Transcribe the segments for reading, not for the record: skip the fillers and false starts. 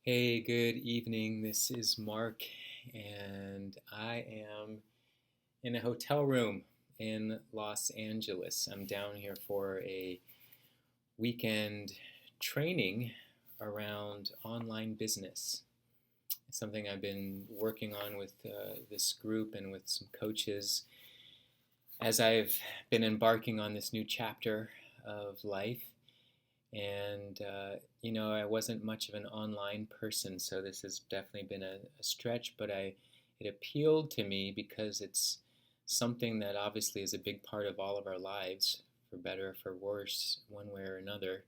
Hey, good evening. This is Mark, and I am in a hotel room in Los Angeles. I'm down here for a weekend training around online business. It's something I've been working on with this group and with some coaches as I've been embarking on this new chapter of life. And I wasn't much of an online person, so this has definitely been a stretch. But it appealed to me because it's something that obviously is a big part of all of our lives, for better or for worse, one way or another.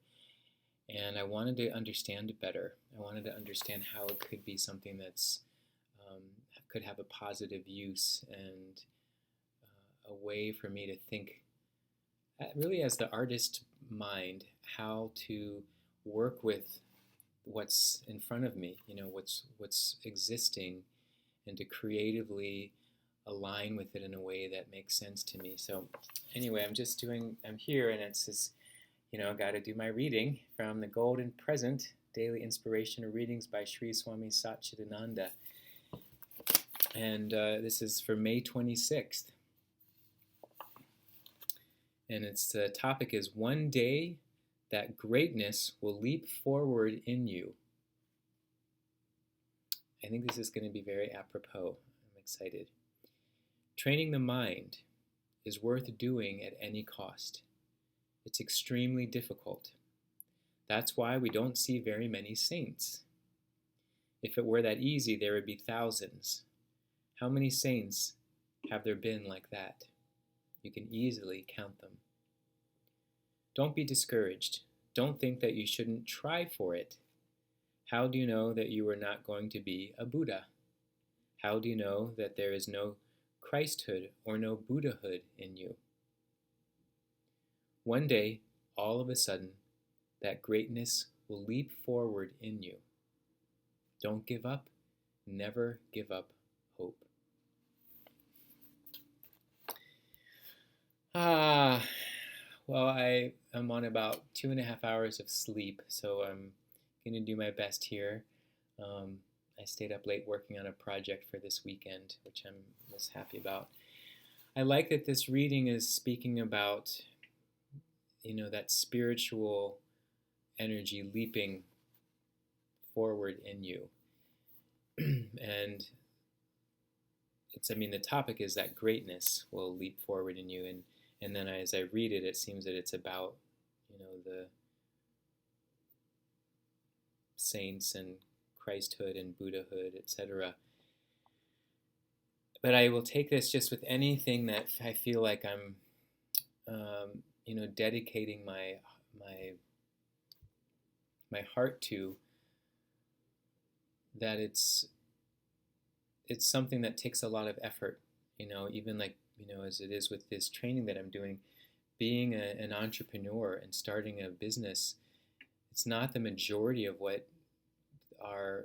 And I wanted to understand it better. I wanted to understand how it could be something that's um, could have a positive use and a way for me to think really as the artist mind, how to work with what's in front of me, what's existing, and to creatively align with it in a way that makes sense to me. So anyway, I'm here, and it says, got to do my reading from the Golden Present, Daily Inspirational Readings by Sri Swami Satchidananda. And this is for May 26th. And the topic is one day that greatness will leap forward in you. I think this is going to be very apropos. I'm excited. Training the mind is worth doing at any cost. It's extremely difficult. That's why we don't see very many saints. If it were that easy, there would be thousands. How many saints have there been like that? You can easily count them. Don't be discouraged. Don't think that you shouldn't try for it. How do you know that you are not going to be a Buddha? How do you know that there is no Christhood or no Buddhahood in you? One day, all of a sudden, that greatness will leap forward in you. Don't give up. Never give up hope. Well, I am on about 2.5 hours of sleep, so I'm going to do my best here. I stayed up late working on a project for this weekend, which I'm most happy about. I like that this reading is speaking about, that spiritual energy leaping forward in you. And the topic is that greatness will leap forward in you. And then as I read it, it seems that it's about, the saints and Christhood and Buddhahood, etc. But I will take this just with anything that I feel like I'm, dedicating my heart to. That it's something that takes a lot of effort, even like, as it is with this training that I'm doing, being an entrepreneur and starting a business. It's not the majority of what our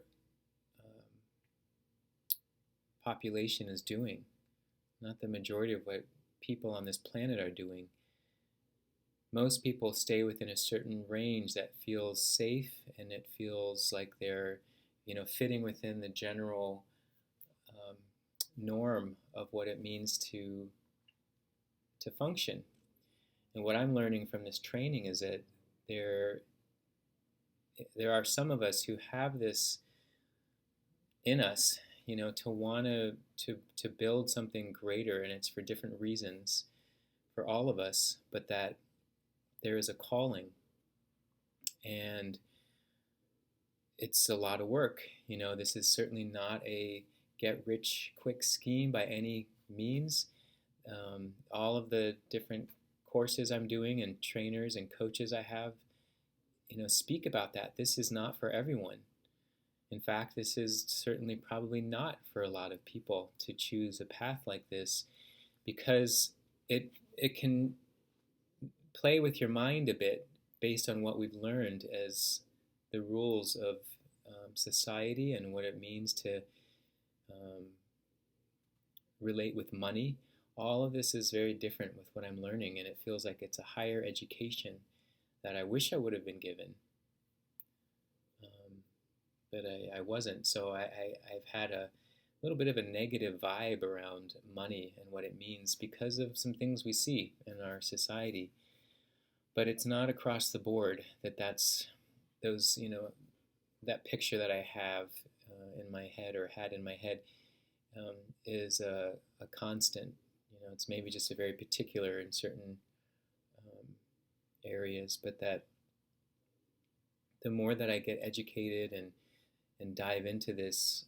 population is doing, not the majority of what people on this planet are doing. Most people stay within a certain range that feels safe, and it feels like they're, fitting within the general norm of what it means to function. And what I'm learning from this training is that there are some of us who have this in us, to want to build something greater, and it's for different reasons for all of us, but that there is a calling, and it's a lot of work. This is certainly not a get-rich-quick scheme by any means. All of the different courses I'm doing and trainers and coaches I have, speak about that. This is not for everyone. In fact, this is certainly probably not for a lot of people to choose a path like this, because it can play with your mind a bit based on what we've learned as the rules of society and what it means to relate with money. All of this is very different with what I'm learning, and it feels like it's a higher education that I wish I would have been given. but I wasn't. So I've had a little bit of a negative vibe around money and what it means because of some things we see in our society. But it's not across the board that's those, that picture that I have in my head or had in my head is a constant. It's maybe just a very particular in certain um, areas, but that the more that I get educated and dive into this,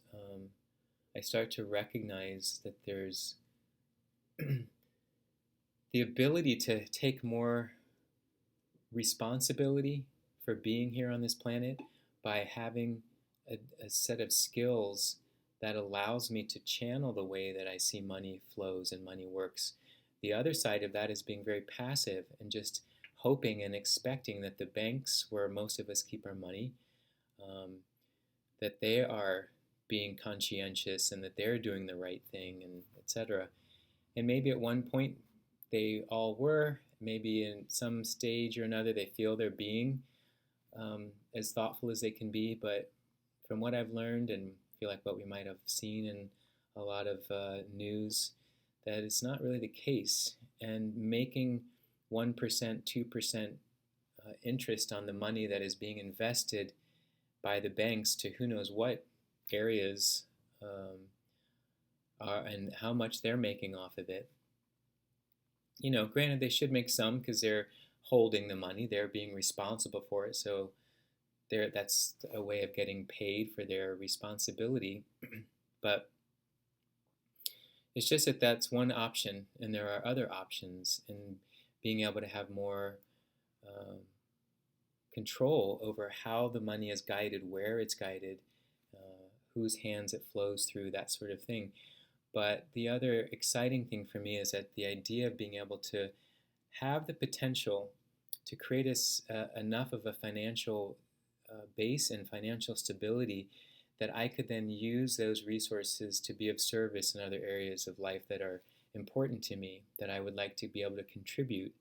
I start to recognize that there's the ability to take more responsibility for being here on this planet by having a set of skills that allows me to channel the way that I see money flows and money works. The other side of that is being very passive and just hoping and expecting that the banks where most of us keep our money, that they are being conscientious and that they're doing the right thing, and etc. And maybe at one point they all were. Maybe in some stage or another they feel they're being as thoughtful as they can be. But from what I've learned and feel like what we might have seen in a lot of news, that it's not really the case. And making 1%, 2% interest on the money that is being invested by the banks to who knows what areas are and how much they're making off of it. Granted, they should make some because they're holding the money, they're being responsible for it, so that's a way of getting paid for their responsibility. But it's just that that's one option, and there are other options, and being able to have more control over how the money is guided, where it's guided, whose hands it flows through, that sort of thing. But the other exciting thing for me is that the idea of being able to have the potential to create enough of a financial base and financial stability that I could then use those resources to be of service in other areas of life that are important to me, that I would like to be able to contribute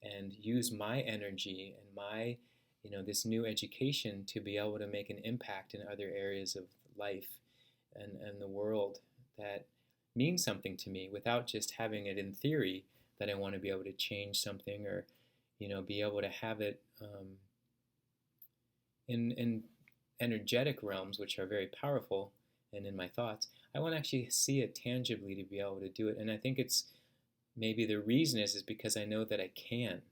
and use my energy and my, this new education to be able to make an impact in other areas of life and the world that means something to me, without just having it in theory that I want to be able to change something or be able to have it in energetic realms, which are very powerful, and in my thoughts. I want to actually see it tangibly to be able to do it. And I think it's maybe the reason is because I know that I can.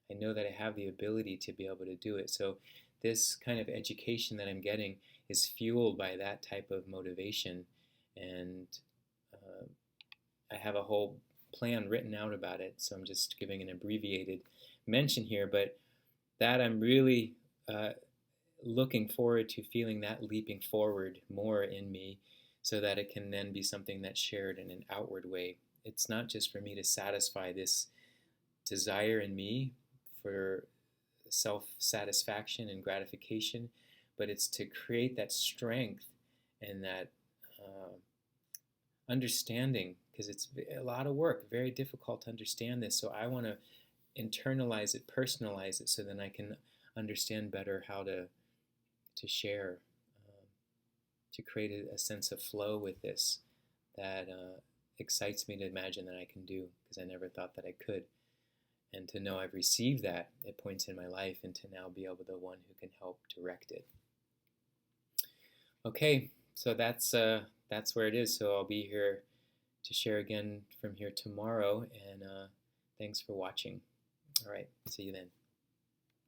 I know that I have the ability to be able to do it. So this kind of education that I'm getting is fueled by that type of motivation. And I have a whole plan written out about it, so I'm just giving an abbreviated mention here, but that I'm really looking forward to feeling that leaping forward more in me so that it can then be something that's shared in an outward way. It's not just for me to satisfy this desire in me for self-satisfaction and gratification, but it's to create that strength and that understanding, because it's a lot of work, very difficult to understand this. So I want to internalize it, personalize it, so then I can understand better how to share, to create a sense of flow with this that excites me to imagine that I can do, because I never thought that I could. And to know I've received that at points in my life, and to now be able to be the one who can help direct it. Okay, so that's where it is. So I'll be here to share again from here tomorrow, and thanks for watching. All right, see you then.